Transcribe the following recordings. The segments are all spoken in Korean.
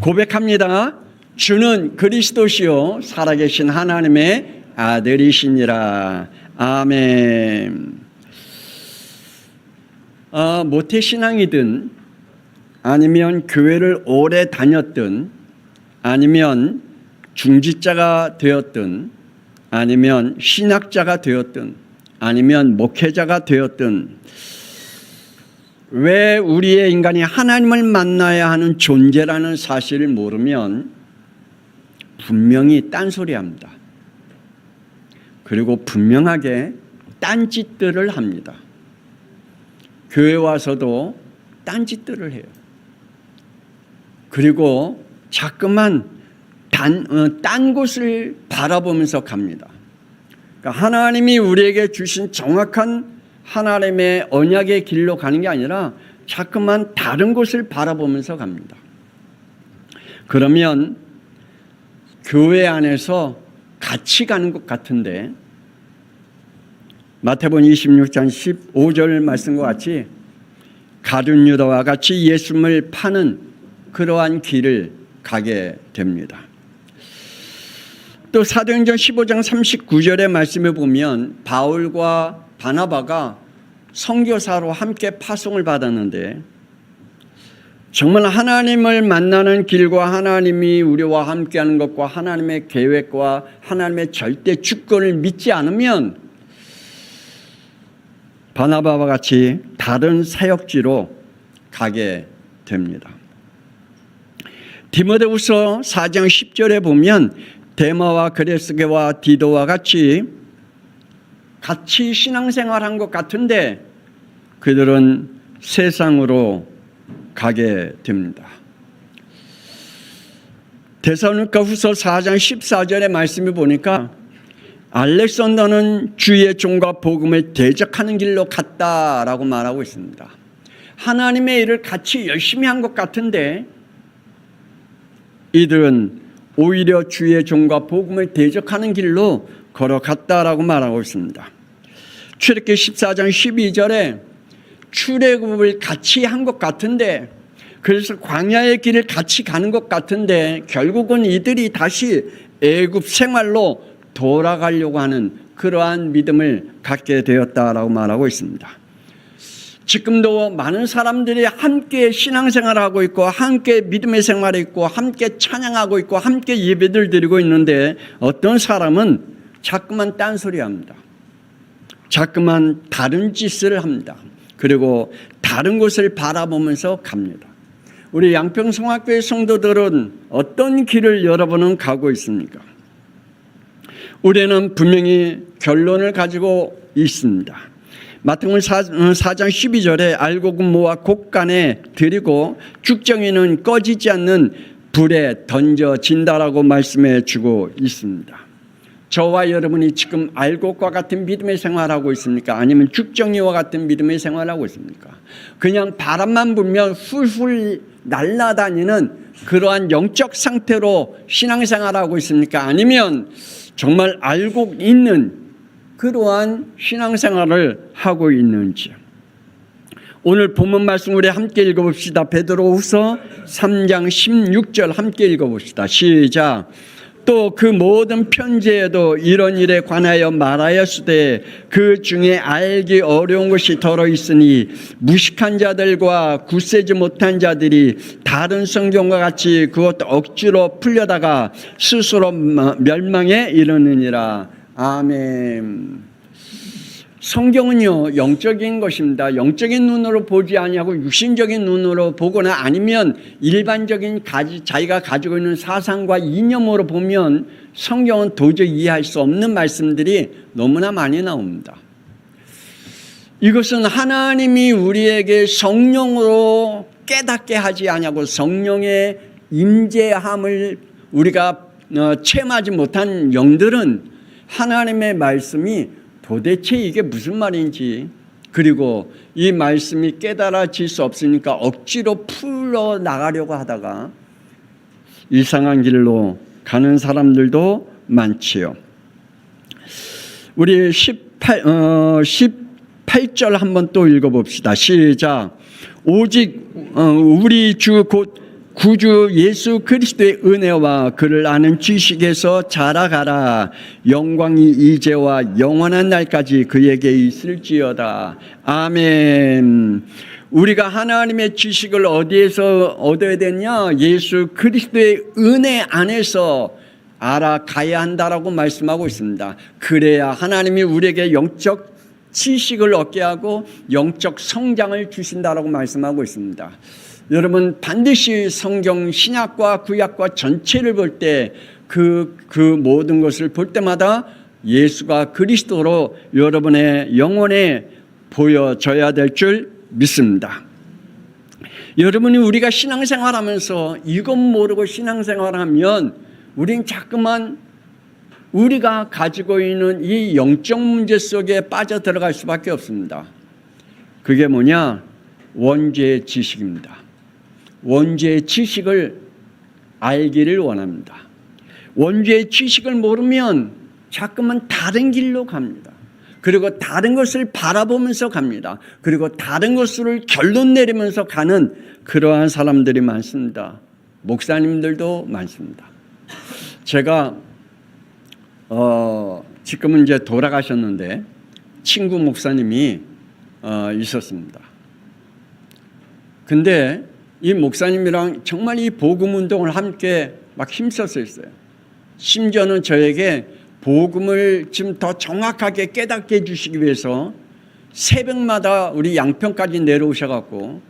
고백합니다. 주는 그리스도시요 살아계신 하나님의 아들이시니라. 아멘. 모태신앙이든 아니면 교회를 오래 다녔든 아니면 중직자가 되었든 아니면 신학자가 되었든 아니면 목회자가 되었든 왜 우리의 인간이 하나님을 만나야 하는 존재라는 사실을 모르면 분명히 딴소리합니다. 그리고 분명하게 딴짓들을 합니다. 교회 와서도 딴짓들을 해요. 그리고 자꾸만 딴 곳을 바라보면서 갑니다. 그러니까 하나님이 우리에게 주신 정확한 하나님의 언약의 길로 가는 게 아니라 자꾸만 다른 곳을 바라보면서 갑니다. 그러면 교회 안에서 같이 가는 것 같은데 마태복음 26장 15절 말씀과 같이 가룟 유다와 같이 예수님을 파는 그러한 길을 가게 됩니다. 또 사도행전 15장 39절의 말씀에 보면 바울과 바나바가 선교사로 함께 파송을 받았는데 정말 하나님을 만나는 길과 하나님이 우리와 함께하는 것과 하나님의 계획과 하나님의 절대 주권을 믿지 않으면 바나바와 같이 다른 사역지로 가게 됩니다. 디모데후서 4장 10절에 보면 데마와 그레스게와 디도와 같이 신앙생활한 것 같은데 그들은 세상으로 가게 됩니다. 데살로니가후서 4장 14절의 말씀을 보니까 알렉산더는 주의 종과 복음을 대적하는 길로 갔다라고 말하고 있습니다. 하나님의 일을 같이 열심히 한 것 같은데 이들은 오히려 주의 종과 복음을 대적하는 길로 걸어갔다라고 말하고 있습니다. 출애굽기 14장 12절에 출애굽을 같이 한 것 같은데 그래서 광야의 길을 같이 가는 것 같은데 결국은 이들이 다시 애굽 생활로 돌아가려고 하는 그러한 믿음을 갖게 되었다라고 말하고 있습니다. 지금도 많은 사람들이 함께 신앙생활을 하고 있고 함께 믿음의 생활을 있고 함께 찬양하고 있고 함께 예배를 드리고 있는데 어떤 사람은 자꾸만 딴소리합니다. 자꾸만 다른 짓을 합니다. 그리고 다른 곳을 바라보면서 갑니다. 우리 양평성학교의 성도들은 어떤 길을 여러분은 가고 있습니까? 우리는 분명히 결론을 가지고 있습니다. 마태복음 4장 12절에 알곡은 모아 곡간에 들이고 쭉정이는 꺼지지 않는 불에 던져진다라고 말씀해 주고 있습니다. 저와 여러분이 지금 알곡과 같은 믿음의 생활하고 있습니까? 아니면 죽정이와 같은 믿음의 생활하고 있습니까? 그냥 바람만 불면 훌훌 날아다니는 그러한 영적 상태로 신앙생활하고 있습니까? 아니면 정말 알곡 있는 그러한 신앙생활을 하고 있는지. 오늘 본문 말씀 우리 함께 읽어봅시다. 베드로후서 3장 16절 함께 읽어봅시다. 시작. 또 그 모든 편지에도 이런 일에 관하여 말하였으되 그 중에 알기 어려운 것이 더러 있으니 무식한 자들과 굳세지 못한 자들이 다른 성경과 같이 그것도 억지로 풀려다가 스스로 멸망에 이르느니라. 아멘. 성경은요 영적인 것입니다. 영적인 눈으로 보지 아니하고 육신적인 눈으로 보거나 아니면 일반적인 자기가 가지고 있는 사상과 이념으로 보면 성경은 도저히 이해할 수 없는 말씀들이 너무나 많이 나옵니다. 이것은 하나님이 우리에게 성령으로 깨닫게 하지 아니하고 성령의 임재함을 우리가 체험하지 못한 영들은 하나님의 말씀이 도대체 이게 무슨 말인지 그리고 이 말씀이 깨달아질 수 없으니까 억지로 풀어나가려고 하다가 이상한 길로 가는 사람들도 많지요. 우리 18절 한번 또 읽어봅시다. 시작. 오직 우리 주 곧 구주 예수 그리스도의 은혜와 그를 아는 지식에서 자라가라. 영광이 이제와 영원한 날까지 그에게 있을지어다. 아멘. 우리가 하나님의 지식을 어디에서 얻어야 되냐? 예수 그리스도의 은혜 안에서 알아가야 한다라고 말씀하고 있습니다. 그래야 하나님이 우리에게 영적 지식을 얻게 하고 영적 성장을 주신다라고 말씀하고 있습니다. 여러분, 반드시 성경 신약과 구약과 전체를 볼 때 그 모든 것을 볼 때마다 예수가 그리스도로 여러분의 영혼에 보여져야 될 줄 믿습니다. 여러분이 우리가 신앙생활하면서 이것 모르고 신앙생활하면 우린 자꾸만 우리가 가지고 있는 이 영적 문제 속에 빠져들어갈 수밖에 없습니다. 그게 뭐냐? 원죄의 지식입니다. 원죄의 지식을 알기를 원합니다. 원죄의 지식을 모르면 자꾸만 다른 길로 갑니다. 그리고 다른 것을 바라보면서 갑니다. 그리고 다른 것을 결론 내리면서 가는 그러한 사람들이 많습니다. 목사님들도 많습니다. 제가 지금은 이제 돌아가셨는데 친구 목사님이 있었습니다. 근데 이 목사님이랑 정말 이 복음 운동을 함께 막 힘썼어요. 심지어는 저에게 복음을 지금 더 정확하게 깨닫게 해주시기 위해서 새벽마다 우리 양평까지 내려오셔갖고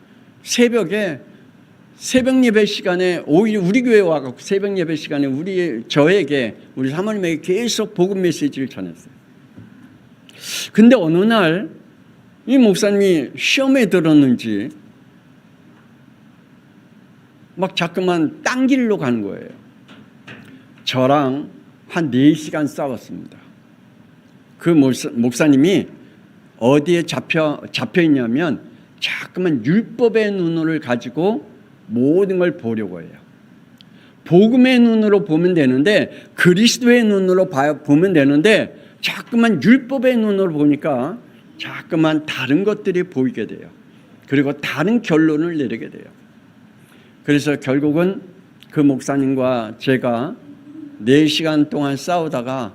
새벽에 새벽 예배 시간에 오히려 우리 교회 와갖고 새벽 예배 시간에 저에게 우리 사모님에게 계속 복음 메시지를 전했어요. 근데 어느 날 이 목사님이 시험에 들었는지 막 자꾸만 딴 길로 가는 거예요. 저랑 한 4시간 싸웠습니다. 그 목사님이 어디에 잡혀 있냐면 자꾸만 율법의 눈을 가지고 모든 걸 보려고 해요. 복음의 눈으로 보면 되는데 그리스도의 눈으로 보면 되는데 자꾸만 율법의 눈으로 보니까 자꾸만 다른 것들이 보이게 돼요. 그리고 다른 결론을 내리게 돼요. 그래서 결국은 그 목사님과 제가 4시간 동안 싸우다가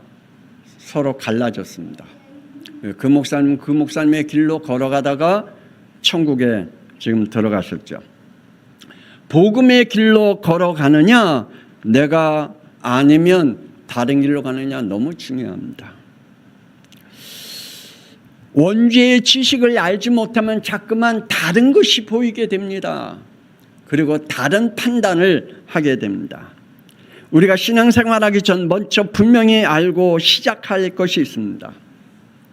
서로 갈라졌습니다. 그 목사님의 길로 걸어가다가 천국에 지금 들어가셨죠. 복음의 길로 걸어가느냐, 내가 아니면 다른 길로 가느냐 너무 중요합니다. 원죄의 지식을 알지 못하면 자꾸만 다른 것이 보이게 됩니다. 그리고 다른 판단을 하게 됩니다. 우리가 신앙생활하기 전 먼저 분명히 알고 시작할 것이 있습니다.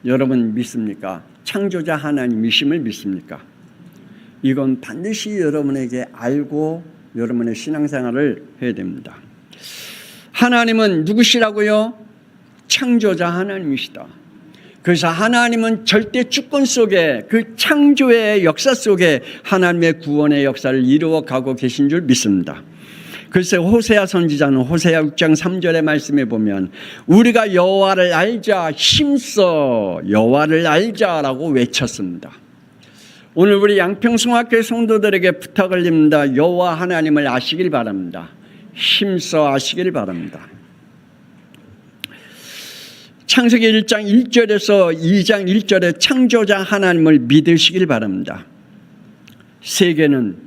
여러분 믿습니까? 창조자 하나님이심을 믿습니까? 이건 반드시 여러분에게 알고 여러분의 신앙생활을 해야 됩니다. 하나님은 누구시라고요? 창조자 하나님이시다. 그래서 하나님은 절대 주권 속에 그 창조의 역사 속에 하나님의 구원의 역사를 이루어가고 계신 줄 믿습니다. 그래서 호세아 선지자는 호세아 6장 3절의 말씀에 보면 우리가 여호와를 알자, 힘써 여호와를 알자라고 외쳤습니다. 오늘 우리 양평성학교의 성도들에게 부탁을 드립니다. 여호와 하나님을 아시길 바랍니다. 힘써 아시길 바랍니다. 창세기 1장 1절에서 2장 1절에 창조자 하나님을 믿으시길 바랍니다. 세계는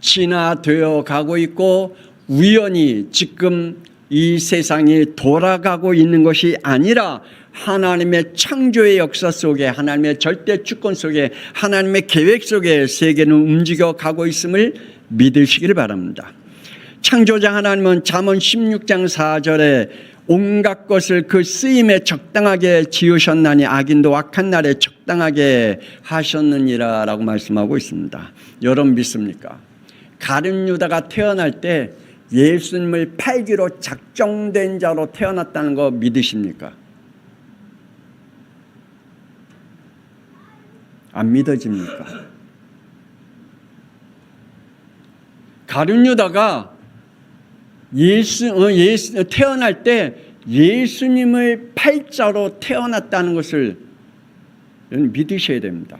진화되어 가고 있고 우연히 지금 이 세상이 돌아가고 있는 것이 아니라 하나님의 창조의 역사 속에 하나님의 절대 주권 속에 하나님의 계획 속에 세계는 움직여 가고 있음을 믿으시길 바랍니다. 창조자 하나님은 잠언 16장 4절에 온갖 것을 그 쓰임에 적당하게 지으셨나니 악인도 악한 날에 적당하게 하셨느니라 라고 말씀하고 있습니다. 여러분 믿습니까? 가룟 유다가 태어날 때 예수님을 팔기로 작정된 자로 태어났다는 거 믿으십니까? 안 믿어집니까? 가룟 유다가 태어날 때 예수님을 팔자로 태어났다는 것을 믿으셔야 됩니다.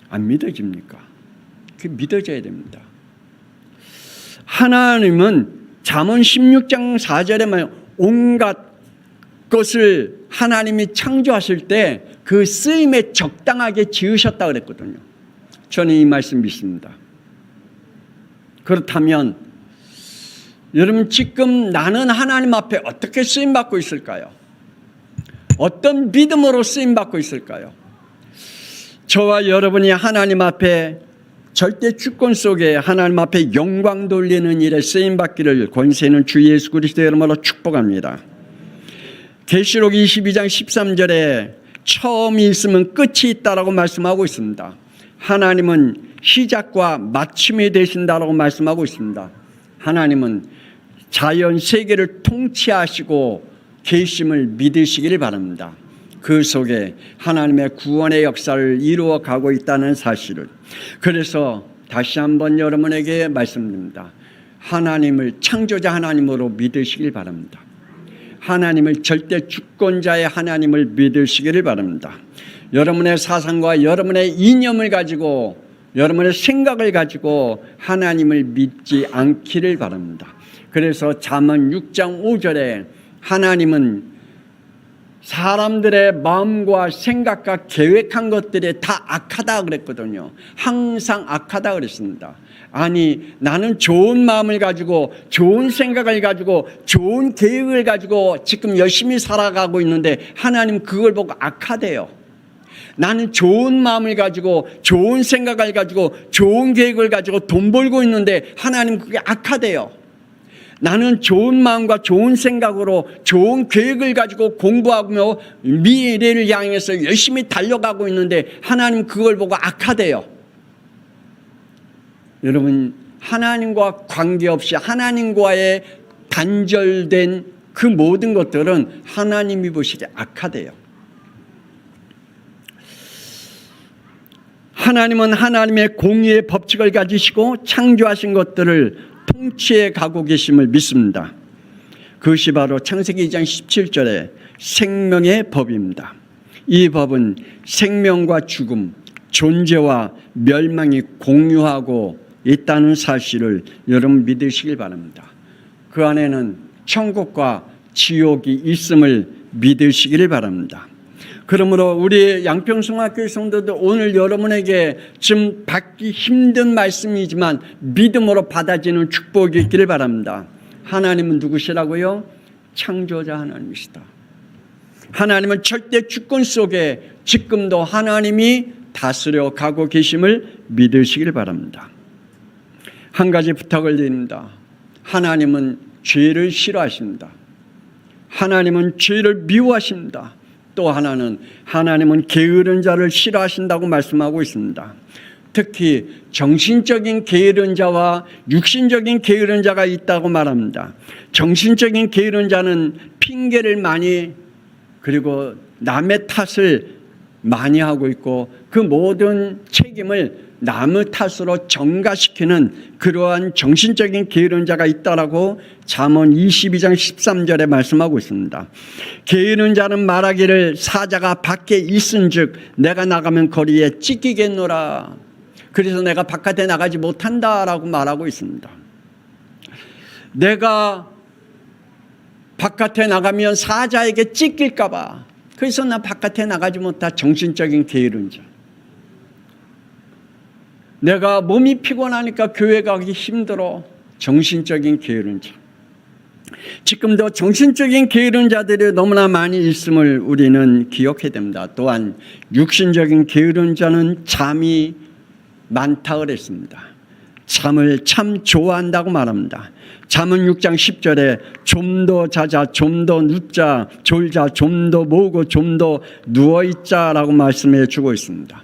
안 믿어집니까? 그게 믿어져야 됩니다. 하나님은 잠언 16장 4절에 말 온갖 것을 하나님이 창조하실 때 그 쓰임에 적당하게 지으셨다 그랬거든요. 저는 이 말씀 믿습니다. 그렇다면 여러분 지금 나는 하나님 앞에 어떻게 쓰임받고 있을까요? 어떤 믿음으로 쓰임받고 있을까요? 저와 여러분이 하나님 앞에 절대 주권 속에 하나님 앞에 영광 돌리는 일에 쓰임받기를 권세 있는 주 예수 그리스도의 이름으로 축복합니다. 계시록 22장 13절에 처음이 있으면 끝이 있다라고 말씀하고 있습니다. 하나님은 시작과 마침이 되신다라고 말씀하고 있습니다. 하나님은 자연 세계를 통치하시고 계심을 믿으시기를 바랍니다. 그 속에 하나님의 구원의 역사를 이루어 가고 있다는 사실을. 그래서 다시 한번 여러분에게 말씀드립니다. 하나님을 창조자 하나님으로 믿으시길 바랍니다. 하나님을 절대 주권자의 하나님을 믿으시기를 바랍니다. 여러분의 사상과 여러분의 이념을 가지고 여러분의 생각을 가지고 하나님을 믿지 않기를 바랍니다. 그래서 잠언 6장 5절에 하나님은 사람들의 마음과 생각과 계획한 것들이 다 악하다 그랬거든요. 항상 악하다 그랬습니다. 아니 나는 좋은 마음을 가지고 좋은 생각을 가지고 좋은 계획을 가지고 지금 열심히 살아가고 있는데 하나님 그걸 보고 악하대요. 나는 좋은 마음을 가지고 좋은 생각을 가지고 좋은 계획을 가지고 돈 벌고 있는데 하나님 그게 악하대요. 나는 좋은 마음과 좋은 생각으로 좋은 계획을 가지고 공부하며 미래를 향해서 열심히 달려가고 있는데 하나님 그걸 보고 악하대요. 여러분 하나님과 관계없이 하나님과의 단절된 그 모든 것들은 하나님이 보시기에 악하대요. 하나님은 하나님의 공의의 법칙을 가지시고 창조하신 것들을 통치해 가고 계심을 믿습니다. 그것이 바로 창세기 2장 17절의 생명의 법입니다. 이 법은 생명과 죽음, 존재와 멸망이 공유하고 있다는 사실을 여러분 믿으시길 바랍니다. 그 안에는 천국과 지옥이 있음을 믿으시기를 바랍니다. 그러므로 우리 양평성학교의 성도들 오늘 여러분에게 좀 받기 힘든 말씀이지만 믿음으로 받아지는 축복이 있기를 바랍니다. 하나님은 누구시라고요? 창조자 하나님이시다. 하나님은 절대 주권 속에 지금도 하나님이 다스려 가고 계심을 믿으시길 바랍니다. 한 가지 부탁을 드립니다. 하나님은 죄를 싫어하십니다. 하나님은 죄를 미워하십니다. 또 하나는 하나님은 게으른 자를 싫어하신다고 말씀하고 있습니다. 특히 정신적인 게으른 자와 육신적인 게으른 자가 있다고 말합니다. 정신적인 게으른 자는 핑계를 많이 그리고 남의 탓을 많이 하고 있고 그 모든 책임을 남의 탓으로 전가시키는 그러한 정신적인 게으른 자가 있다라고 잠언 22장 13절에 말씀하고 있습니다. 게으른 자는 말하기를 사자가 밖에 있은즉 내가 나가면 거리에 찢기겠노라. 그래서 내가 바깥에 나가지 못한다라고 말하고 있습니다. 내가 바깥에 나가면 사자에게 찢길까 봐. 그래서 나 바깥에 나가지 못한 정신적인 게으른 자. 내가 몸이 피곤하니까 교회 가기 힘들어. 정신적인 게으른 자. 지금도 정신적인 게으른 자들이 너무나 많이 있음을 우리는 기억해야 됩니다. 또한 육신적인 게으른 자는 잠이 많다 그랬습니다. 잠을 참 좋아한다고 말합니다. 잠언 6장 10절에 좀 더 자자, 좀 더 눕자, 졸자, 좀 더 모으고 좀 더 누워있자라고 말씀해 주고 있습니다.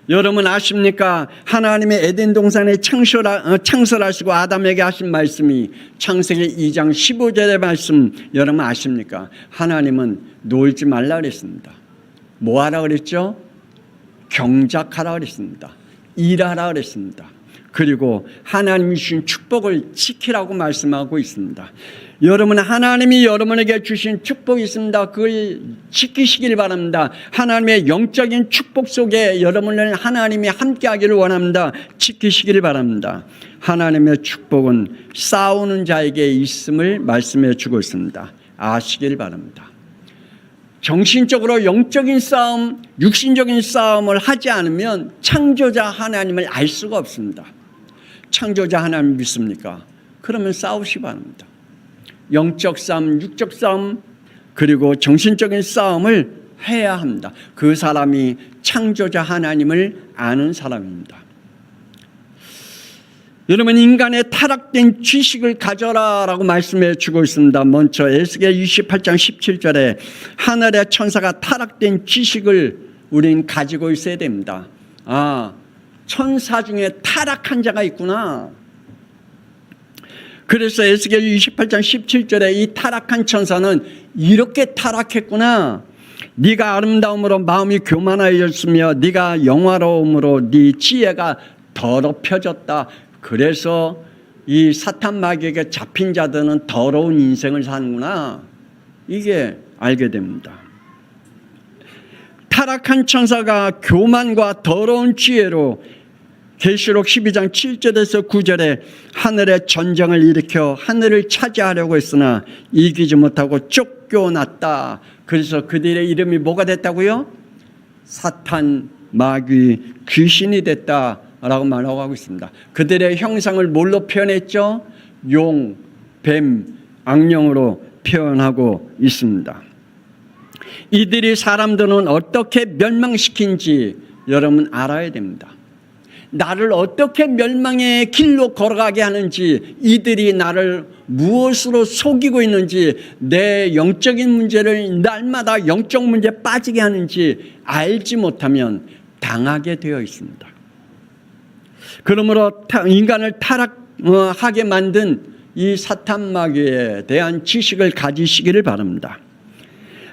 여러분 아십니까? 하나님의 에덴 동산에 창설하시고 아담에게 하신 말씀이 창세기 2장 15절의 말씀 여러분 아십니까? 하나님은 놀지 말라 그랬습니다. 뭐 하라 그랬죠? 경작하라 그랬습니다. 일하라 그랬습니다. 그리고 하나님이 주신 축복을 지키라고 말씀하고 있습니다. 여러분, 하나님이 여러분에게 주신 축복이 있습니다. 그걸 지키시길 바랍니다. 하나님의 영적인 축복 속에 여러분은 하나님이 함께하기를 원합니다. 지키시길 바랍니다. 하나님의 축복은 싸우는 자에게 있음을 말씀해 주고 있습니다. 아시길 바랍니다. 정신적으로 영적인 싸움, 육신적인 싸움을 하지 않으면 창조자 하나님을 알 수가 없습니다. 창조자 하나님 믿습니까? 그러면 싸우시기 바랍니다. 영적 싸움, 육적 싸움, 그리고 정신적인 싸움을 해야 합니다. 그 사람이 창조자 하나님을 아는 사람입니다. 여러분, 인간의 타락된 지식을 가져라라고 말씀해 주고 있습니다. 먼저 에스겔 28장 17절에 하늘의 천사가 타락된 지식을 우린 가지고 있어야 됩니다. 아, 천사 중에 타락한 자가 있구나. 그래서 에스겔 28장 17절에 이 타락한 천사는 이렇게 타락했구나. 네가 아름다움으로 마음이 교만하였으며 네가 영화로움으로 네 지혜가 더럽혀졌다. 그래서 이 사탄 마귀에게 잡힌 자들은 더러운 인생을 사는구나. 이게 알게 됩니다. 타락한 천사가 교만과 더러운 지혜로 계시록 12장 7절에서 9절에 하늘의 전쟁을 일으켜 하늘을 차지하려고 했으나 이기지 못하고 쫓겨났다. 그래서 그들의 이름이 뭐가 됐다고요? 사탄, 마귀, 귀신이 됐다라고 말하고 있습니다. 그들의 형상을 뭘로 표현했죠? 용, 뱀, 악령으로 표현하고 있습니다. 이들이 사람들은 어떻게 멸망시킨지 여러분 알아야 됩니다. 나를 어떻게 멸망의 길로 걸어가게 하는지, 이들이 나를 무엇으로 속이고 있는지, 내 영적인 문제를 날마다 영적 문제에 빠지게 하는지 알지 못하면 당하게 되어 있습니다. 그러므로 인간을 타락하게 만든 이 사탄 마귀에 대한 지식을 가지시기를 바랍니다.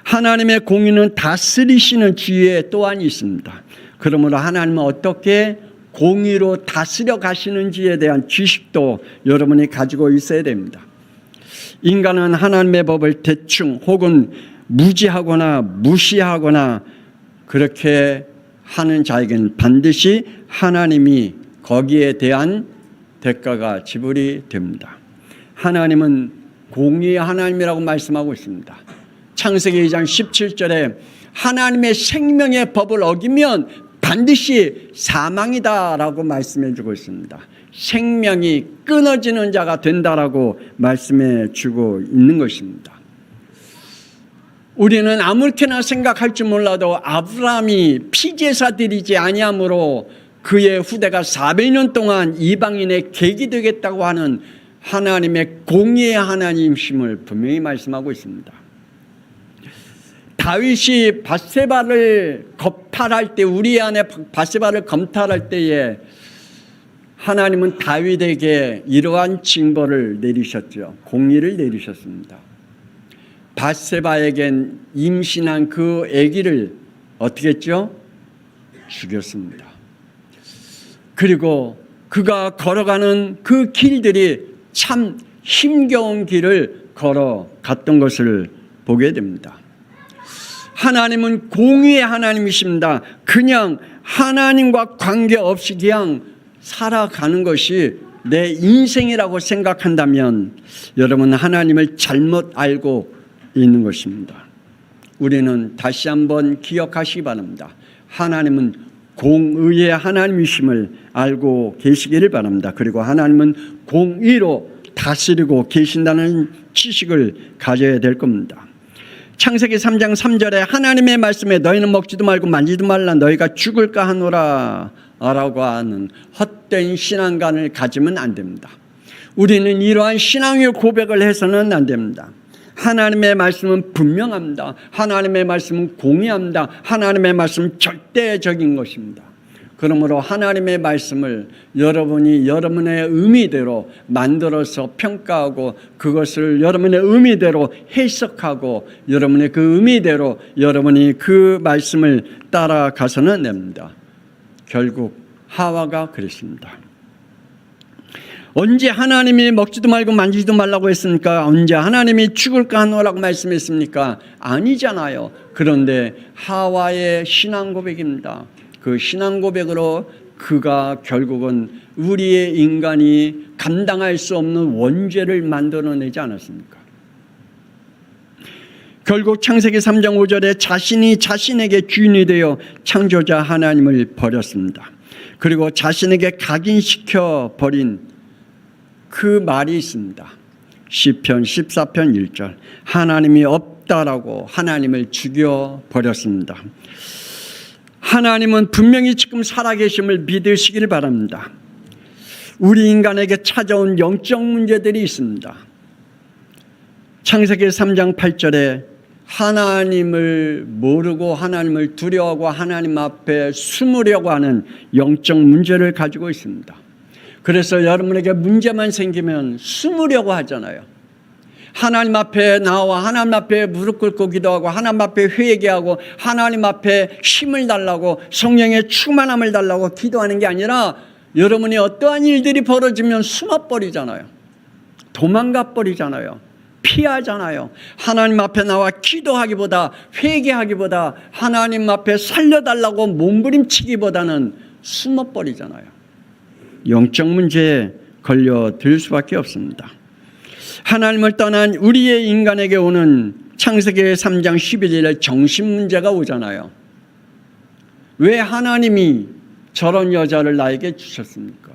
하나님의 공의는 다스리시는 지혜 또한 있습니다. 그러므로 하나님은 어떻게 공의로 다스려 가시는지에 대한 지식도 여러분이 가지고 있어야 됩니다. 인간은 하나님의 법을 대충 혹은 무지하거나 무시하거나 그렇게 하는 자에게는 반드시 하나님이 거기에 대한 대가가 지불이 됩니다. 하나님은 공의의 하나님이라고 말씀하고 있습니다. 창세기 2장 17절에 하나님의 생명의 법을 어기면 반드시 사망이다라고 말씀해 주고 있습니다. 생명이 끊어지는 자가 된다라고 말씀해 주고 있는 것입니다. 우리는 아무렇게나 생각할지 몰라도 아브라함이 피제사 드리지 아니함으로 그의 후대가 400년 동안 이방인의 객이 되겠다고 하는 하나님의 공의의 하나님심을 분명히 말씀하고 있습니다. 다윗이 밧세바를 검탈할 때, 우리아의 밧세바를 검탈할 때에 하나님은 다윗에게 이러한 징벌을 내리셨죠. 공의를 내리셨습니다. 밧세바에겐 임신한 그 아기를 어떻게 했죠? 죽였습니다. 그리고 그가 걸어가는 그 길들이 참 힘겨운 길을 걸어갔던 것을 보게 됩니다. 하나님은 공의의 하나님이십니다. 그냥 하나님과 관계없이 그냥 살아가는 것이 내 인생이라고 생각한다면 여러분 하나님을 잘못 알고 있는 것입니다. 우리는 다시 한번 기억하시기 바랍니다. 하나님은 공의의 하나님이심을 알고 계시기를 바랍니다. 그리고 하나님은 공의로 다스리고 계신다는 지식을 가져야 될 겁니다. 창세기 3장 3절에 하나님의 말씀에 너희는 먹지도 말고 만지도 말라 너희가 죽을까 하노라 라고 하는 헛된 신앙관을 가지면 안 됩니다. 우리는 이러한 신앙의 고백을 해서는 안 됩니다. 하나님의 말씀은 분명합니다. 하나님의 말씀은 공의합니다. 하나님의 말씀은 절대적인 것입니다. 그러므로 하나님의 말씀을 여러분이 여러분의 의미대로 만들어서 평가하고 그것을 여러분의 의미대로 해석하고 여러분의 그 의미대로 여러분이 그 말씀을 따라가서는 됩니다. 결국 하와가 그랬습니다. 언제 하나님이 먹지도 말고 만지지도 말라고 했습니까? 언제 하나님이 죽을까 하노라고 말씀했습니까? 아니잖아요. 그런데 하와의 신앙 고백입니다. 그 신앙 고백으로 그가 결국은 우리의 인간이 감당할 수 없는 원죄를 만들어내지 않았습니까? 결국 창세기 3장 5절에 자신이 자신에게 주인이 되어 창조자 하나님을 버렸습니다. 그리고 자신에게 각인시켜 버린 그 말이 있습니다. 시편 14편 1절 하나님이 없다라고 하나님을 죽여버렸습니다. 하나님은 분명히 지금 살아계심을 믿으시길 바랍니다. 우리 인간에게 찾아온 영적 문제들이 있습니다. 창세기 3장 8절에 하나님을 모르고 하나님을 두려워하고 하나님 앞에 숨으려고 하는 영적 문제를 가지고 있습니다. 그래서 여러분에게 문제만 생기면 숨으려고 하잖아요. 하나님 앞에 나와 하나님 앞에 무릎 꿇고 기도하고 하나님 앞에 회개하고 하나님 앞에 힘을 달라고 성령의 충만함을 달라고 기도하는 게 아니라 여러분이 어떠한 일들이 벌어지면 숨어버리잖아요. 도망가버리잖아요. 피하잖아요. 하나님 앞에 나와 기도하기보다 회개하기보다 하나님 앞에 살려달라고 몸부림치기보다는 숨어버리잖아요. 영적 문제에 걸려들 수밖에 없습니다. 하나님을 떠난 우리의 인간에게 오는 창세기 3장 11절에 정신 문제가 오잖아요. 왜 하나님이 저런 여자를 나에게 주셨습니까?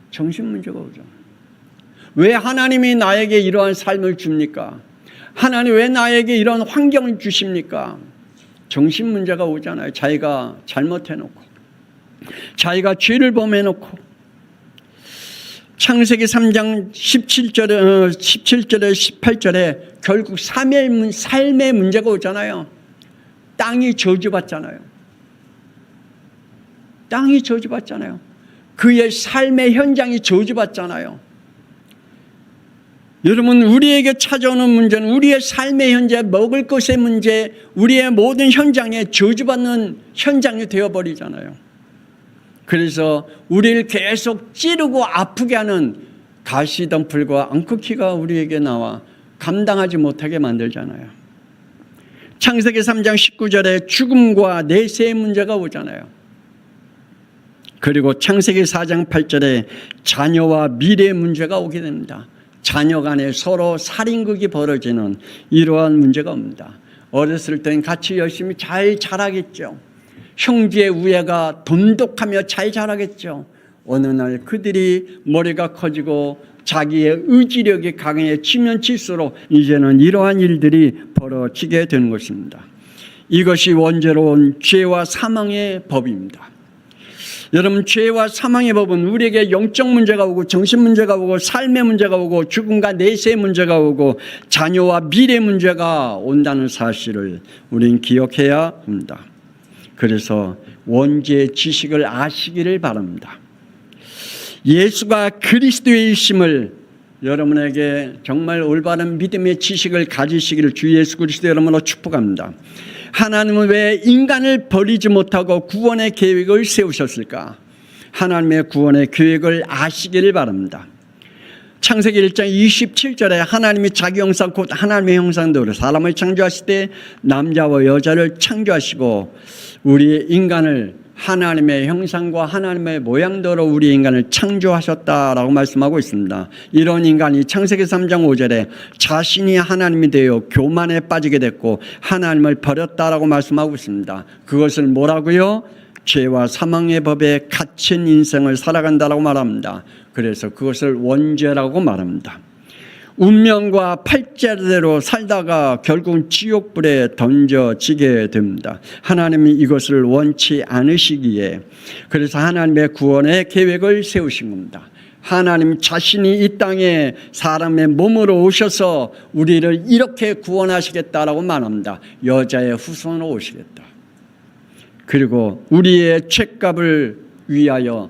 정신 문제가 오잖아요. 왜 하나님이 나에게 이러한 삶을 줍니까? 하나님 왜 나에게 이런 환경을 주십니까? 정신 문제가 오잖아요. 자기가 잘못해놓고 자기가 죄를 범해놓고 창세기 3장 17절에 18절에 결국 삶의 문제가 오잖아요. 땅이 저주받잖아요. 땅이 저주받잖아요. 그의 삶의 현장이 저주받잖아요. 여러분, 우리에게 찾아오는 문제는 우리의 삶의 현재, 먹을 것의 문제, 우리의 모든 현장에 저주받는 현장이 되어버리잖아요. 그래서 우리를 계속 찌르고 아프게 하는 가시덤불과 앙크키가 우리에게 나와 감당하지 못하게 만들잖아요. 창세기 3장 19절에 죽음과 내세의 문제가 오잖아요. 그리고 창세기 4장 8절에 자녀와 미래의 문제가 오게 됩니다. 자녀 간에 서로 살인극이 벌어지는 이러한 문제가 옵니다. 어렸을 땐 같이 열심히 잘 자라겠죠. 형제의 우애가 돈독하며 잘 자라겠죠. 어느 날 그들이 머리가 커지고 자기의 의지력이 강해지면 칠수록 이제는 이러한 일들이 벌어지게 되는 것입니다. 이것이 원죄로운 죄와 사망의 법입니다. 여러분, 죄와 사망의 법은 우리에게 영적 문제가 오고 정신 문제가 오고 삶의 문제가 오고 죽음과 내세의 문제가 오고 자녀와 미래 문제가 온다는 사실을 우리는 기억해야 합니다. 그래서 원죄의 지식을 아시기를 바랍니다. 예수가 그리스도이심을 여러분에게 정말 올바른 믿음의 지식을 가지시기를 주 예수 그리스도 이름으로 축복합니다. 하나님은 왜 인간을 버리지 못하고 구원의 계획을 세우셨을까? 하나님의 구원의 계획을 아시기를 바랍니다. 창세기 1장 27절에 하나님이 자기 형상 곧 하나님의 형상대로 사람을 창조하실 때 남자와 여자를 창조하시고 우리 인간을 하나님의 형상과 하나님의 모양대로 우리 인간을 창조하셨다라고 말씀하고 있습니다. 이런 인간이 창세기 3장 5절에 자신이 하나님이 되어 교만에 빠지게 됐고 하나님을 버렸다라고 말씀하고 있습니다. 그것을 뭐라고요? 죄와 사망의 법에 갇힌 인생을 살아간다라고 말합니다. 그래서 그것을 원죄라고 말합니다. 운명과 팔자대로 살다가 결국은 지옥불에 던져지게 됩니다. 하나님이 이것을 원치 않으시기에 그래서 하나님의 구원의 계획을 세우신 겁니다. 하나님 자신이 이 땅에 사람의 몸으로 오셔서 우리를 이렇게 구원하시겠다라고 말합니다. 여자의 후손으로 오시겠다. 그리고 우리의 죄값을 위하여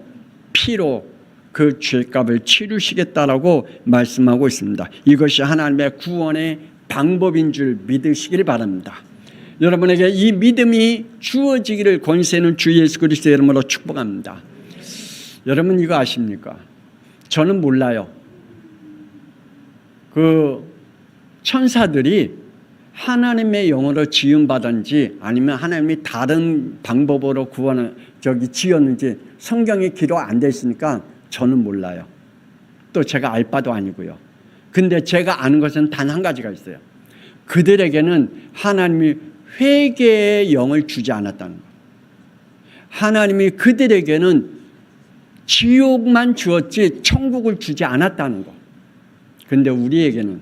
피로 그 죄값을 치르시겠다라고 말씀하고 있습니다. 이것이 하나님의 구원의 방법인 줄 믿으시길 바랍니다. 여러분에게 이 믿음이 주어지기를 권세는 주 예수 그리스도의 이름으로 축복합니다. 여러분 이거 아십니까? 저는 몰라요. 그 천사들이 하나님의 영으로 지음받은지 아니면 하나님이 다른 방법으로 지었는지 성경에 기록 안 돼 있으니까 저는 몰라요. 또 제가 알 바도 아니고요. 근데 제가 아는 것은 단 한 가지가 있어요. 그들에게는 하나님이 회개의 영을 주지 않았다는 것. 하나님이 그들에게는 지옥만 주었지 천국을 주지 않았다는 것. 근데 우리에게는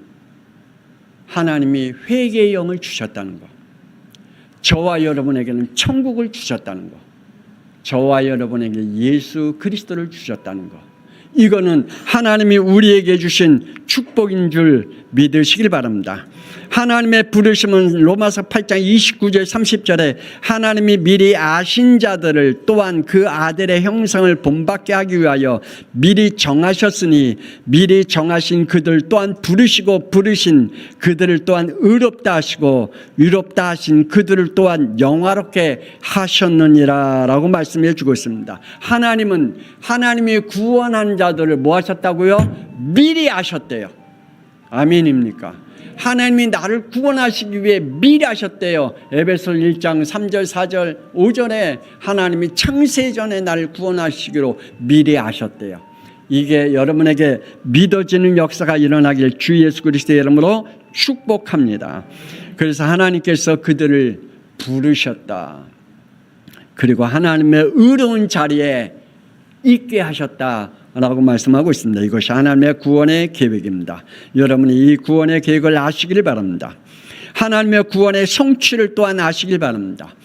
하나님이 회개의 영을 주셨다는 것. 저와 여러분에게는 천국을 주셨다는 것. 저와 여러분에게 예수 그리스도를 주셨다는 것. 이거는 하나님이 우리에게 주신 축복인 줄 믿으시길 바랍니다. 하나님의 부르심은 로마서 8장 29절 30절에 하나님이 미리 아신 자들을 또한 그 아들의 형상을 본받게 하기 위하여 미리 정하셨으니 미리 정하신 그들 또한 부르시고 부르신 그들을 또한 의롭다 하시고 의롭다 하신 그들을 또한 영화롭게 하셨느니라 라고 말씀해 주고 있습니다. 하나님은 하나님이 구원한 자들을 뭐 하셨다고요? 미리 아셨대요. 아멘입니까? 하나님이 나를 구원하시기 위해 미리 하셨대요. 에베소 1장 3절 4절 5절에 하나님이 창세전에 나를 구원하시기로 미리 하셨대요. 이게 여러분에게 믿어지는 역사가 일어나길 주 예수 그리스도의 이름으로 축복합니다. 그래서 하나님께서 그들을 부르셨다. 그리고 하나님의 의로운 자리에 있게 하셨다 라고 말씀하고 있습니다. 이것이 하나님의 구원의 계획입니다. 여러분이 이 구원의 계획을 아시길 바랍니다. 하나님의 구원의 성취를 또한 아시길 바랍니다.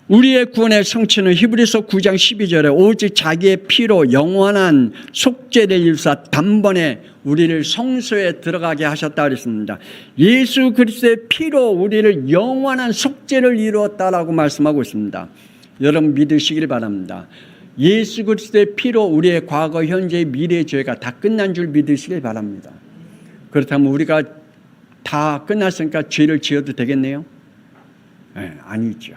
우리의 구원의 성취는 히브리서 9장 12절에 오직 자기의 피로 영원한 속죄를 이루사 단번에 우리를 성소에 들어가게 하셨다 그랬습니다. 예수 그리스도의 피로 우리를 영원한 속죄를 이루었다라고 말씀하고 있습니다. 여러분 믿으시길 바랍니다. 예수 그리스도의 피로 우리의 과거, 현재, 미래의 죄가 다 끝난 줄 믿으시길 바랍니다. 그렇다면 우리가 다 끝났으니까 죄를 지어도 되겠네요? 네, 아니죠.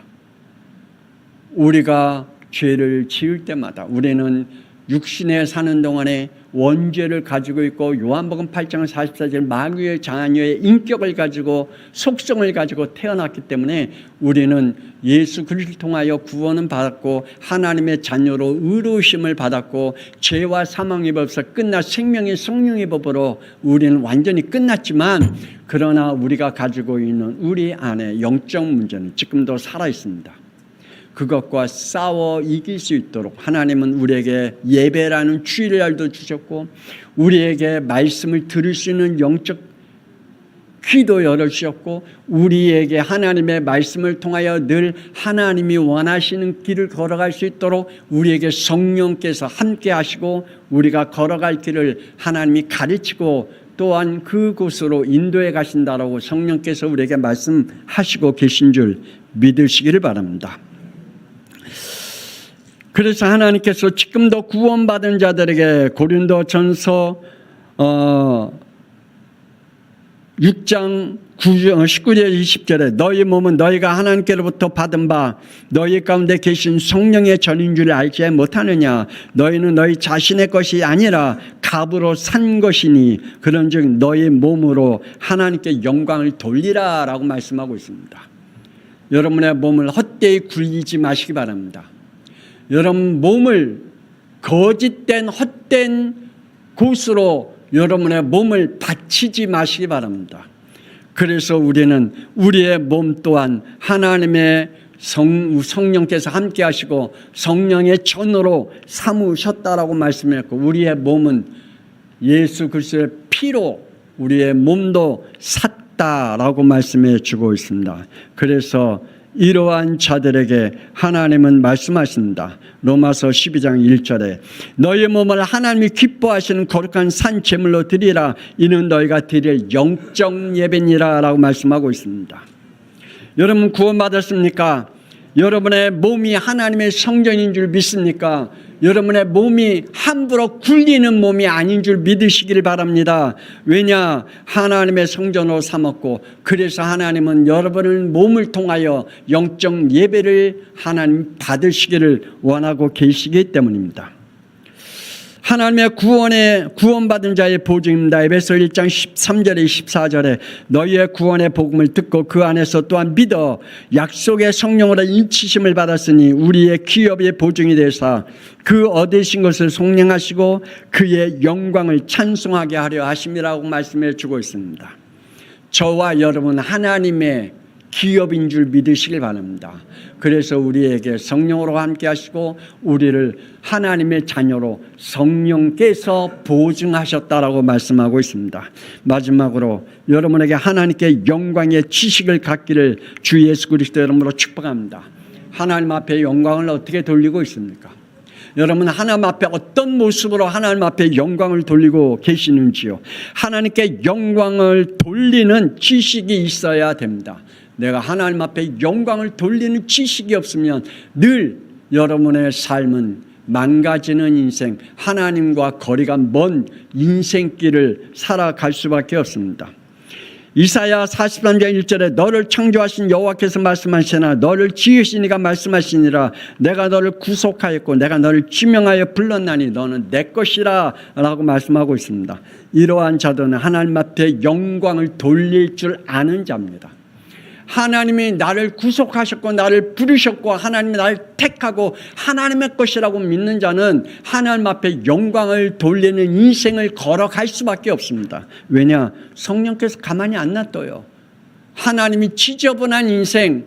우리가 죄를 지을 때마다 우리는 육신에 사는 동안에 원죄를 가지고 있고 요한복음 8장 44절 마귀의 자녀의 인격을 가지고 속성을 가지고 태어났기 때문에 우리는 예수 그리스도를 통하여 구원은 받았고 하나님의 자녀로 의로우심을 받았고 죄와 사망의 법에서 끝나 생명의 성령의 법으로 우리는 완전히 끝났지만 그러나 우리가 가지고 있는 우리 안에 영적 문제는 지금도 살아 있습니다. 그것과 싸워 이길 수 있도록 하나님은 우리에게 예배라는 주일날도 주셨고 우리에게 말씀을 들을 수 있는 영적 귀도 열어주셨고 우리에게 하나님의 말씀을 통하여 늘 하나님이 원하시는 길을 걸어갈 수 있도록 우리에게 성령께서 함께 하시고 우리가 걸어갈 길을 하나님이 가르치고 또한 그곳으로 인도해 가신다라고 성령께서 우리에게 말씀하시고 계신 줄 믿으시기를 바랍니다. 그래서 하나님께서 지금도 구원받은 자들에게 고린도전서 6장 19절 20절에 너희 몸은 너희가 하나님께로부터 받은 바 너희 가운데 계신 성령의 전인 줄 알지 못하느냐. 너희는 너희 자신의 것이 아니라 값으로 산 것이니 그런즉 너희 몸으로 하나님께 영광을 돌리라 라고 말씀하고 있습니다. 여러분의 몸을 헛되이 굴리지 마시기 바랍니다. 여러분 몸을 거짓된 헛된 곳으로 여러분의 몸을 바치지 마시기 바랍니다. 그래서 우리는 우리의 몸 또한 하나님의 성령께서 함께 하시고 성령의 전으로 삼으셨다라고 말씀했고 우리의 몸은 예수 그리스도의 피로 우리의 몸도 샀다라고 말씀해 주고 있습니다. 그래서 이러한 자들에게 하나님은 말씀하십니다. 로마서 12장 1절에 너희 몸을 하나님이 기뻐하시는 거룩한 산 제물로 드리라. 이는 너희가 드릴 영적 예배니라 라고 말씀하고 있습니다. 여러분 구원받았습니까? 여러분의 몸이 하나님의 성전인 줄 믿습니까? 여러분의 몸이 함부로 굴리는 몸이 아닌 줄 믿으시길 바랍니다. 왜냐? 하나님의 성전으로 삼았고 그래서 하나님은 여러분의 몸을 통하여 영적 예배를 하나님 받으시기를 원하고 계시기 때문입니다. 하나님의 구원받은 자의 보증입니다. 에베소 1장 13절에 14절에 너희의 구원의 복음을 듣고 그 안에서 또한 믿어 약속의 성령으로 인치심을 받았으니 우리의 기업의 보증이 되사 그 얻으신 것을 속량하시고 그의 영광을 찬송하게 하려 하심이라고 말씀해 주고 있습니다. 저와 여러분 하나님의 기업인 줄 믿으시길 바랍니다. 그래서 우리에게 성령으로 함께 하시고 우리를 하나님의 자녀로 성령께서 보증하셨다라고 말씀하고 있습니다. 마지막으로 여러분에게 하나님께 영광의 지식을 갖기를 주 예수 그리스도 이름으로 축복합니다. 하나님 앞에 영광을 어떻게 돌리고 있습니까? 여러분 하나님 앞에 어떤 모습으로 하나님 앞에 영광을 돌리고 계시는지요? 하나님께 영광을 돌리는 지식이 있어야 됩니다. 내가 하나님 앞에 영광을 돌리는 지식이 없으면 늘 여러분의 삶은 망가지는 인생, 하나님과 거리가 먼 인생길을 살아갈 수밖에 없습니다. 이사야 43장 1절에 너를 창조하신 여호와께서 말씀하시나 너를 지으신 이가 말씀하시니라 내가 너를 구속하였고 내가 너를 지명하여 불렀나니 너는 내 것이라 라고 말씀하고 있습니다. 이러한 자들은 하나님 앞에 영광을 돌릴 줄 아는 자입니다. 하나님이 나를 구속하셨고 나를 부르셨고 하나님이 나를 택하고 하나님의 것이라고 믿는 자는 하나님 앞에 영광을 돌리는 인생을 걸어갈 수밖에 없습니다. 왜냐? 성령께서 가만히 안 놔둬요. 하나님이 지저분한 인생,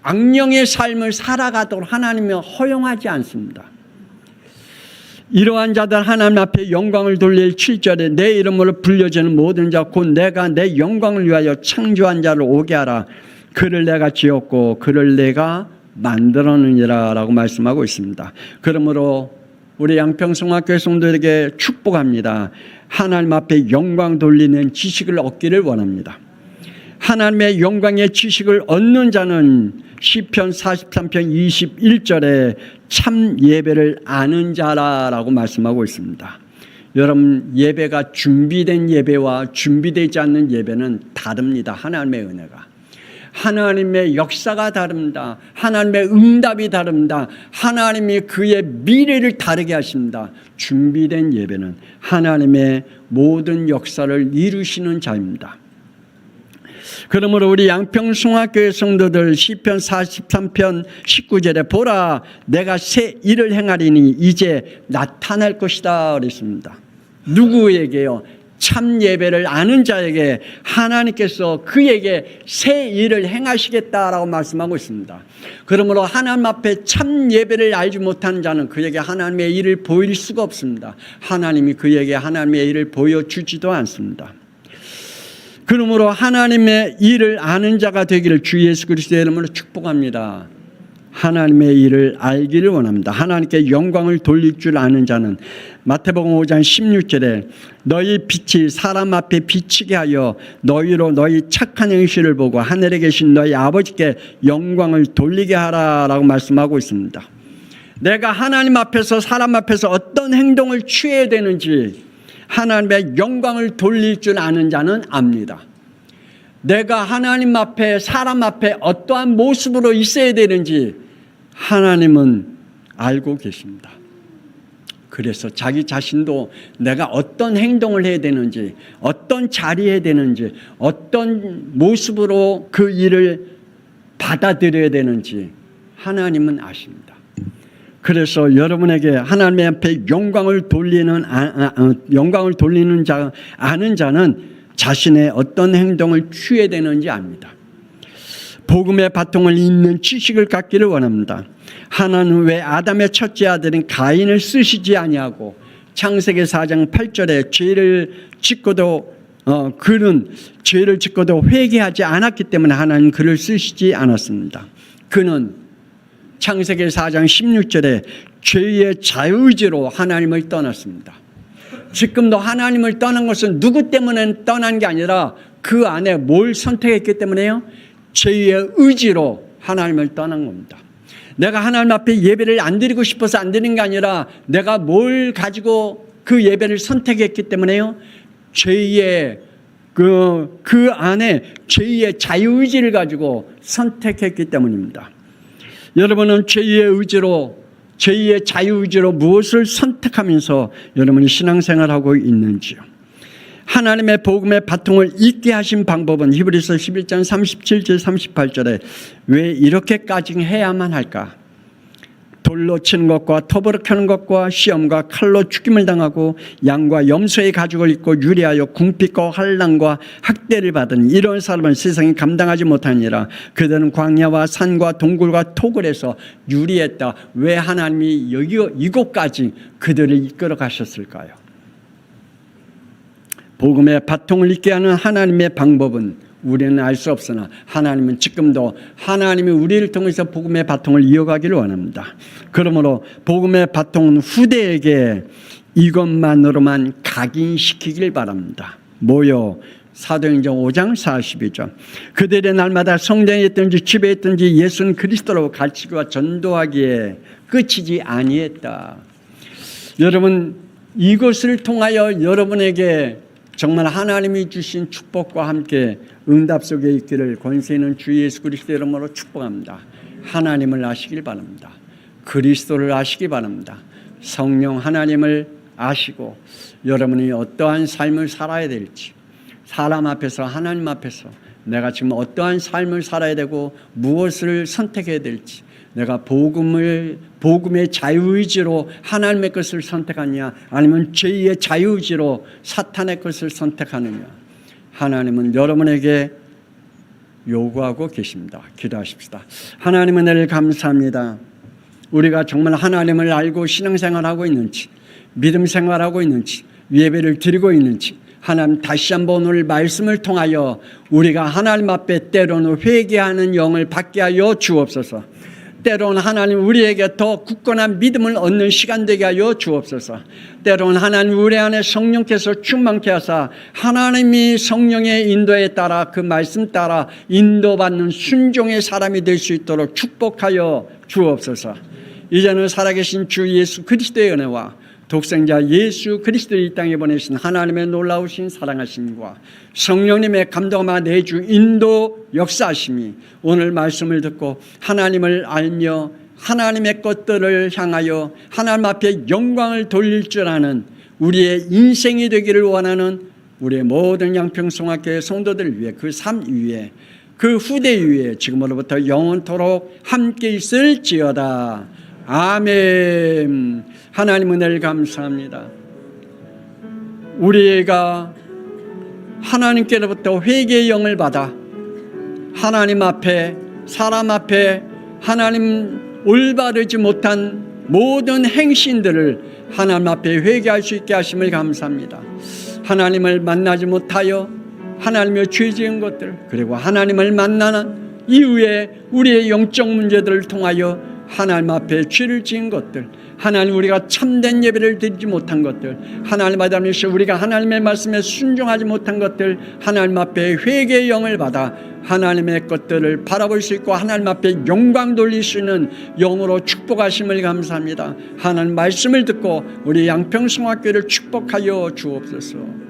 악령의 삶을 살아가도록 하나님이 허용하지 않습니다. 이러한 자들 하나님 앞에 영광을 돌릴 7절에 내 이름으로 불려지는 모든 자 곧 내가 내 영광을 위하여 창조한 자를 오게 하라. 그를 내가 지었고 그를 내가 만들었느니라 라고 말씀하고 있습니다. 그러므로 우리 양평성학교회 성도들에게 축복합니다. 하나님 앞에 영광 돌리는 지식을 얻기를 원합니다. 하나님의 영광의 지식을 얻는 자는 시편 43편 21절에 참 예배를 아는 자라라고 말씀하고 있습니다. 여러분 예배가 준비된 예배와 준비되지 않는 예배는 다릅니다. 하나님의 은혜가. 하나님의 역사가 다릅니다. 하나님의 응답이 다릅니다. 하나님이 그의 미래를 다르게 하십니다. 준비된 예배는 하나님의 모든 역사를 이루시는 자입니다. 그러므로 우리 양평송학교의 성도들 시편 43편 19절에 보라 내가 새 일을 행하리니 이제 나타날 것이다 그랬습니다. 누구에게요? 참 예배를 아는 자에게 하나님께서 그에게 새 일을 행하시겠다라고 말씀하고 있습니다. 그러므로 하나님 앞에 참 예배를 알지 못하는 자는 그에게 하나님의 일을 보일 수가 없습니다. 하나님이 그에게 하나님의 일을 보여주지도 않습니다. 그러므로 하나님의 일을 아는 자가 되기를 주 예수 그리스도의 이름으로 축복합니다. 하나님의 일을 알기를 원합니다. 하나님께 영광을 돌릴 줄 아는 자는 마태복음 5장 16절에 너희 빛이 사람 앞에 비치게 하여 너희로 너희 착한 행실을 보고 하늘에 계신 너희 아버지께 영광을 돌리게 하라라고 말씀하고 있습니다. 내가 하나님 앞에서 사람 앞에서 어떤 행동을 취해야 되는지 하나님의 영광을 돌릴 줄 아는 자는 압니다. 내가 하나님 앞에 사람 앞에 어떠한 모습으로 있어야 되는지 하나님은 알고 계십니다. 그래서 자기 자신도 내가 어떤 행동을 해야 되는지 어떤 자리에 해야 되는지 어떤 모습으로 그 일을 받아들여야 되는지 하나님은 아십니다. 그래서 여러분에게 하나님 앞에 영광을 돌리는 자 아는 자는 자신의 어떤 행동을 취해야 되는지 압니다. 복음의 바통을 잇는 지식을 갖기를 원합니다. 하나님은 왜 아담의 첫째 아들인 가인을 쓰시지 아니하고 창세기 4장 8절에 죄를 짓고도 그는 죄를 짓고도 회개하지 않았기 때문에 하나님 그를 쓰시지 않았습니다. 그는 창세기 4장 16절에 죄의 자유의지로 하나님을 떠났습니다. 지금도 하나님을 떠난 것은 누구 때문에 떠난 게 아니라 그 안에 뭘 선택했기 때문에요? 죄의 의지로 하나님을 떠난 겁니다. 내가 하나님 앞에 예배를 안 드리고 싶어서 안 드리는 게 아니라 내가 뭘 가지고 그 예배를 선택했기 때문에요. 죄의 그 안에 죄의 자유의지를 가지고 선택했기 때문입니다. 여러분은 죄의 의지로 제2의 자유의지로 무엇을 선택하면서 여러분이 신앙생활하고 있는지요. 하나님의 복음의 바통을 잊게 하신 방법은 히브리서 11장 37절 38절에 왜 이렇게까지 해야만 할까? 돌로 치는 것과 톱으로 켜는 것과 시험과 칼로 죽임을 당하고 양과 염소의 가죽을 입고 유리하여 궁핍과 환난과 학대를 받은 이런 사람은 세상이 감당하지 못하니라. 그들은 광야와 산과 동굴과 토굴에서 유리했다. 왜 하나님이 이곳까지 그들을 이끌어 가셨을까요? 복음의 바통을 잊게 하는 하나님의 방법은 우리는 알 수 없으나 하나님은 지금도 하나님이 우리를 통해서 복음의 바통을 이어가기를 원합니다. 그러므로 복음의 바통은 후대에게 이것만으로만 각인시키길 바랍니다. 뭐요? 사도행전 5장 42절. 그들의 날마다 성전에 있든지 집에 있든지 예수는 그리스도라고 가르치기와 전도하기에 끝이지 아니했다. 여러분, 이것을 통하여 여러분에게 정말 하나님이 주신 축복과 함께 응답 속에 있기를 권세 있는 주 예수 그리스도 이름으로 축복합니다. 하나님을 아시길 바랍니다. 그리스도를 아시기 바랍니다. 성령 하나님을 아시고 여러분이 어떠한 삶을 살아야 될지, 사람 앞에서 하나님 앞에서 내가 지금 어떠한 삶을 살아야 되고 무엇을 선택해야 될지, 내가 복음의 자유의지로 하나님의 것을 선택하느냐 아니면 죄의 자유의지로 사탄의 것을 선택하느냐, 하나님은 여러분에게 요구하고 계십니다. 기도하십시다. 하나님은 은혜를 감사합니다. 우리가 정말 하나님을 알고 신앙생활하고 있는지, 믿음 생활하고 있는지, 예배를 드리고 있는지, 하나님 다시 한번 오늘 말씀을 통하여 우리가 하나님 앞에 때로는 회개하는 영을 받게 하여 주옵소서. 때로는 하나님 우리에게 더 굳건한 믿음을 얻는 시간 되게 하여 주옵소서. 때로는 하나님 우리 안에 성령께서 충만케 하사 하나님이 성령의 인도에 따라 그 말씀 따라 인도받는 순종의 사람이 될 수 있도록 축복하여 주옵소서. 이제는 살아계신 주 예수 그리스도의 은혜와 독생자 예수 그리스도를 이 땅에 보내신 하나님의 놀라우신 사랑하심과 성령님의 감동과 내주 인도 역사하심이 오늘 말씀을 듣고 하나님을 알며 하나님의 것들을 향하여 하나님 앞에 영광을 돌릴 줄 아는 우리의 인생이 되기를 원하는 우리의 모든 양평성학교의 성도들을 위해 그 삶 위에 그 후대 위에 지금으로부터 영원토록 함께 있을지어다. 아멘. 하나님 은혜를 감사합니다. 우리가 하나님께로부터 회개의 영을 받아 하나님 앞에 사람 앞에 하나님 올바르지 못한 모든 행신들을 하나님 앞에 회개할 수 있게 하심을 감사합니다. 하나님을 만나지 못하여 하나님의 죄 지은 것들, 그리고 하나님을 만나는 이후에 우리의 영적 문제들을 통하여 하나님 앞에 죄를 지은 것들, 하나님 우리가 참된 예배를 드리지 못한 것들, 하나님 앞에서 우리가 하나님의 말씀에 순종하지 못한 것들, 하나님 앞에 회개의 영을 받아 하나님의 것들을 바라볼 수 있고 하나님 앞에 영광 돌릴 수 있는 영으로 축복하심을 감사합니다. 하나님 말씀을 듣고 우리 양평성학교를 축복하여 주옵소서.